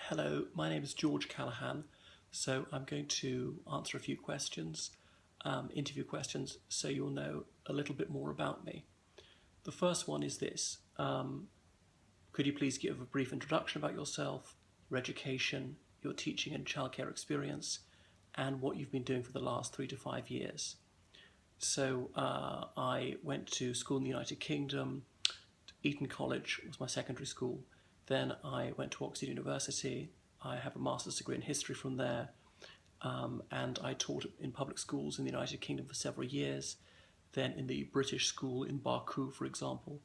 Hello, my name is George Callahan, so I'm going to answer a few questions, interview questions, so you'll know a little bit more about me. The first one is this. Could you please give a brief introduction about yourself, your education, your teaching and childcare experience, and what you've been doing for the last 3 to 5 years? So I went to school in the United Kingdom. Eton College was my secondary school. Then I went to Oxford University. I have a master's degree in history from there, and I taught in public schools in the United Kingdom for several years. Then in the British school in Baku, for example,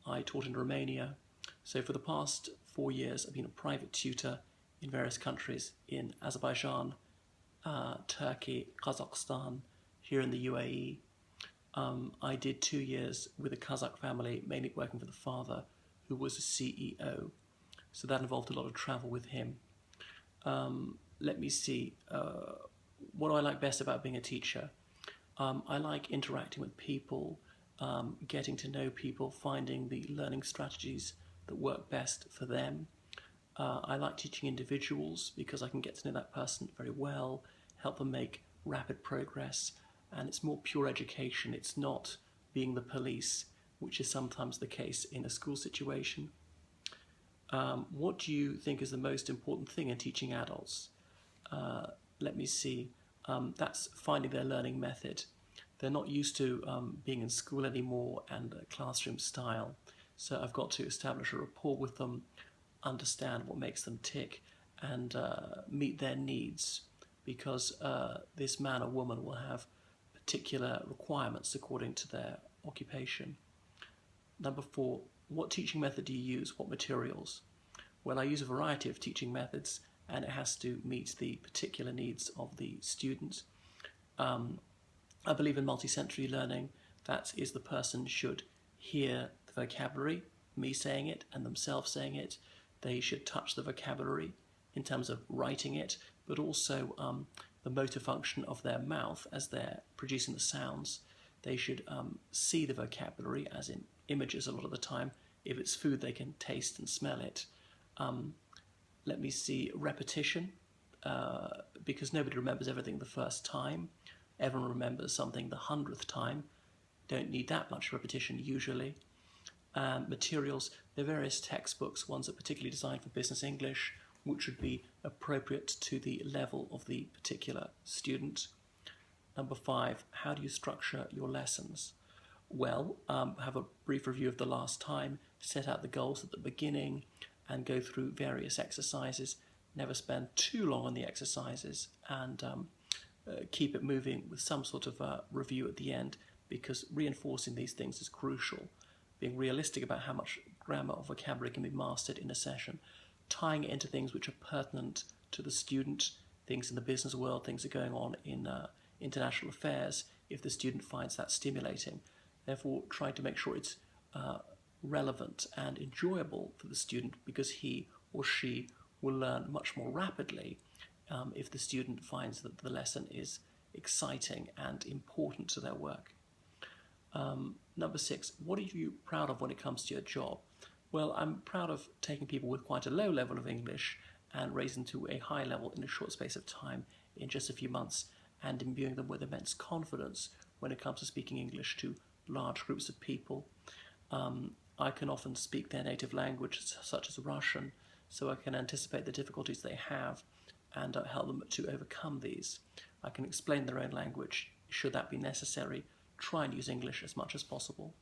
I taught in Romania. So for the past 4 years, I've been a private tutor in various countries in Azerbaijan, Turkey, Kazakhstan, here in the UAE. I did 2 years with a Kazakh family, mainly working for the father, who was a CEO. So that involved a lot of travel with him. Let me see. What do I like best about being a teacher? I like interacting with people, getting to know people, finding the learning strategies that work best for them. I like teaching individuals because I can get to know that person very well, help them make rapid progress, and it's more pure education. It's not being the police, which is sometimes the case in a school situation. What do you think is the most important thing in teaching adults? Let me see. That's finding their learning method. They're not used to being in school anymore and classroom style. So I've got to establish a rapport with them, understand what makes them tick, and meet their needs, because this man or woman will have particular requirements according to their occupation. Number 4, what teaching method do you use? What materials? Well, I use a variety of teaching methods, and it has to meet the particular needs of the student. I believe in multisensory learning. That is, the person should hear the vocabulary, me saying it, and themselves saying it. They should touch the vocabulary in terms of writing it, but also the motor function of their mouth as they're producing the sounds. They should see the vocabulary, as in images a lot of the time. If it's food, they can taste and smell it. Let me see, repetition, because nobody remembers everything the first time. Everyone remembers something the 100th time. Don't need that much repetition usually. Materials, there are various textbooks, ones that are particularly designed for business English, which would be appropriate to the level of the particular student. Number 5, how do you structure your lessons? Well, have a brief review of the last time, set out the goals at the beginning, and go through various exercises. Never spend too long on the exercises, and keep it moving with some sort of review at the end, because reinforcing these things is crucial. Being realistic about how much grammar or vocabulary can be mastered in a session, tying it into things which are pertinent to the student, things in the business world, things that are going on in international affairs, if the student finds that stimulating. Therefore, trying to make sure it's relevant and enjoyable for the student, because he or she will learn much more rapidly if the student finds that the lesson is exciting and important to their work. Number 6, what are you proud of when it comes to your job? Well, I'm proud of taking people with quite a low level of English and raising them to a high level in a short space of time, in just a few months, and imbuing them with immense confidence when it comes to speaking English to large groups of people. I can often speak their native language, such as Russian, so I can anticipate the difficulties they have and help them to overcome these. I can explain their own language, should that be necessary. Try and use English as much as possible.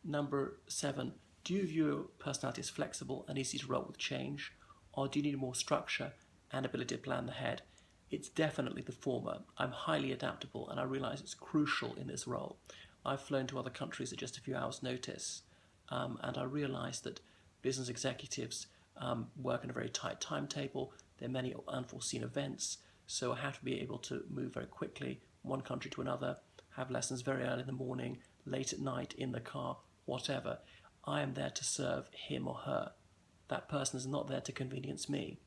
Number 7, do you view your personality as flexible and easy to roll with change, or do you need more structure and ability to plan ahead? It's definitely the former. I'm highly adaptable, and I realise it's crucial in this role. I've flown to other countries at just a few hours' notice, and I realise that business executives work in a very tight timetable. There are many unforeseen events, so I have to be able to move very quickly from one country to another, have lessons very early in the morning, late at night, in the car, whatever. I am there to serve him or her. That person is not there to convenience me.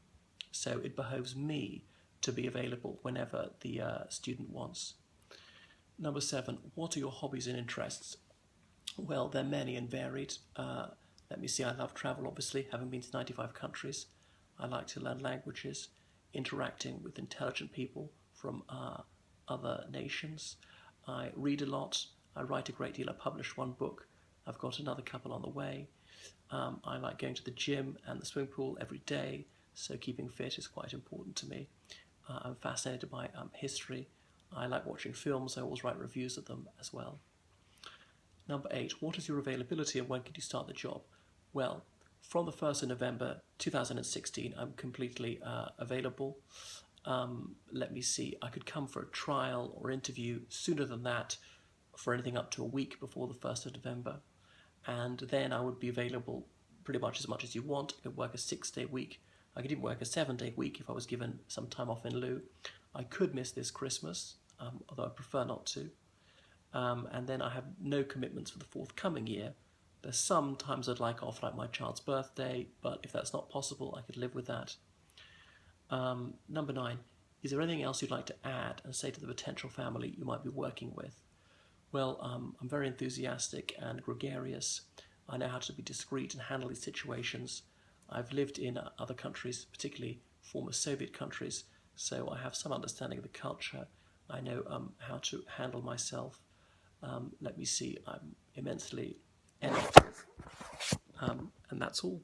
So it behoves me to be available whenever the student wants. Number 7, what are your hobbies and interests? Well, they're many and varied. Let me see, I love travel, obviously, having been to 95 countries. I like to learn languages, interacting with intelligent people from other nations. I read a lot. I write a great deal. I published one book. I've got another couple on the way. I like going to the gym and the swimming pool every day, so keeping fit is quite important to me. I'm fascinated by history. I like watching films. I always write reviews of them as well. Number 8, what is your availability and when can you start the job? Well, from the 1st of November 2016, I'm completely available. Let me see, I could come for a trial or interview sooner than that, for anything up to a week before the 1st of November. And then I would be available pretty much as you want. I could work a 6-day week. I could even work a 7-day week if I was given some time off in lieu. I could miss this Christmas, although I prefer not to. And then I have no commitments for the forthcoming year. There's some times I'd like off, like my child's birthday, but if that's not possible, I could live with that. Number 9, is there anything else you'd like to add and say to the potential family you might be working with? Well, I'm very enthusiastic and gregarious. I know how to be discreet and handle these situations. I've lived in other countries, particularly former Soviet countries, so I have some understanding of the culture. I know how to handle myself. Let me see, I'm immensely energetic. And that's all.